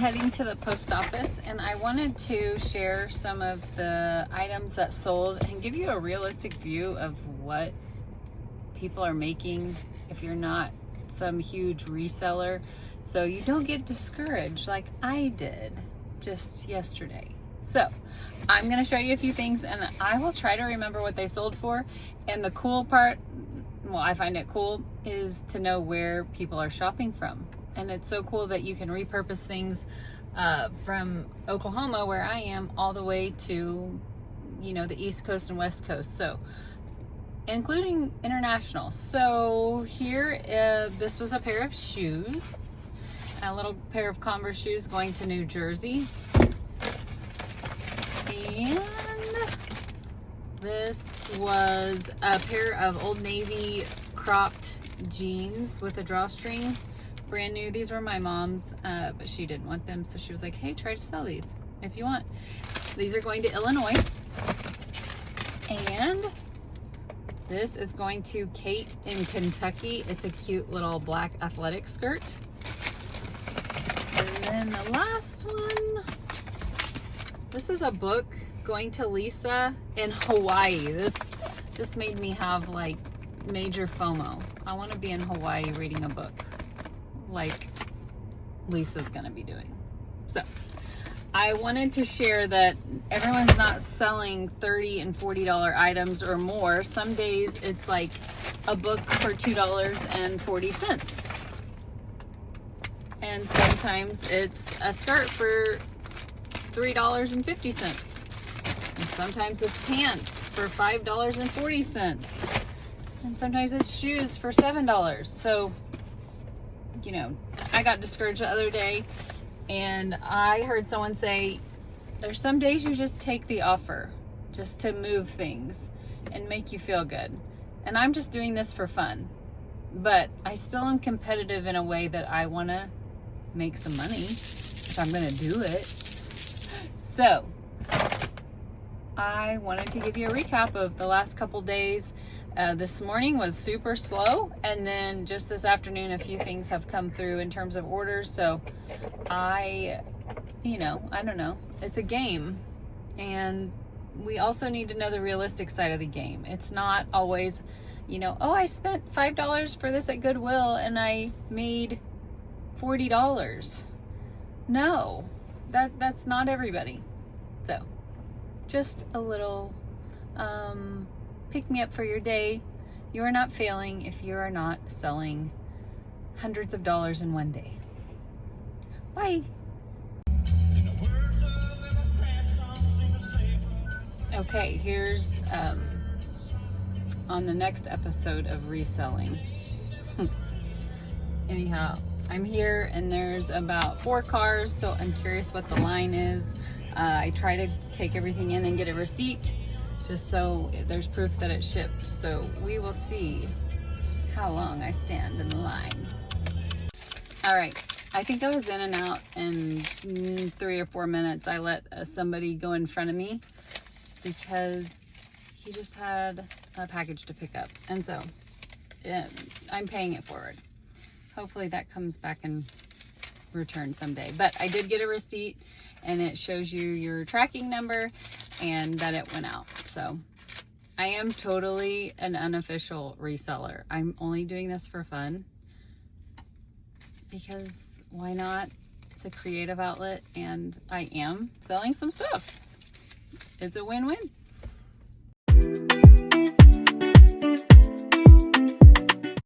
heading to the post office, and I wanted to share some of the items that sold and give you a realistic view of what people are making if you're not some huge reseller, so you don't get discouraged like I did just yesterday. So I'm going to show you a few things, and I will try to remember what they sold for. And the cool part, well, I find it cool, is to know where people are shopping from. And it's so cool that you can repurpose things from Oklahoma, where I am, all the way to, you know, the East Coast and West Coast. So, including international. So here, this was a pair of shoes, a little pair of Converse shoes going to New Jersey. And this was a pair of Old Navy cropped jeans with a drawstring. Brand new. These were my mom's, but she didn't want them, so she was like, hey, try to sell these if you want. These are going to Illinois. And this is going to Kate in Kentucky. It's a cute little black athletic skirt. And then the last one, this is a book going to Lisa in Hawaii. This made me have like major FOMO. I want to be in Hawaii reading a book like Lisa's gonna be doing. So I wanted to share that everyone's not selling $30 and $40 items or more. Some days it's like a book for $2.40. And sometimes it's a skirt for $3.50. And sometimes it's pants for $5.40. And sometimes it's shoes for $7. So, you know, I got discouraged the other day, and I heard someone say, there's some days you just take the offer just to move things and make you feel good. And I'm just doing this for fun, but I still am competitive in a way that I want to make some money if I'm going to do it. So I wanted to give you a recap of the last couple days. This morning was super slow, and then just this afternoon a few things have come through in terms of orders. So I don't know, it's a game, and we also need to know the realistic side of the game. It's not always, you know, oh, I spent $5 for this at Goodwill and I made $40. No, that's not everybody. So just a little pick me up for your day. You are not failing if you are not selling hundreds of dollars in one day. Bye. Okay, here's on the next episode of Reselling. Anyhow, I'm here and there's about 4 cars, so I'm curious what the line is. I try to take everything in and get a receipt, just so there's proof that it's shipped. So we will see how long I stand in the line. All right, I think I was in and out in 3 or 4 minutes. I let somebody go in front of me because he just had a package to pick up. And so I'm paying it forward. Hopefully that comes back in return someday. But I did get a receipt, and it shows you your tracking number and that it went out. So I am totally an unofficial reseller. I'm only doing this for fun because why not? It's a creative outlet, and I am selling some stuff. It's a win-win.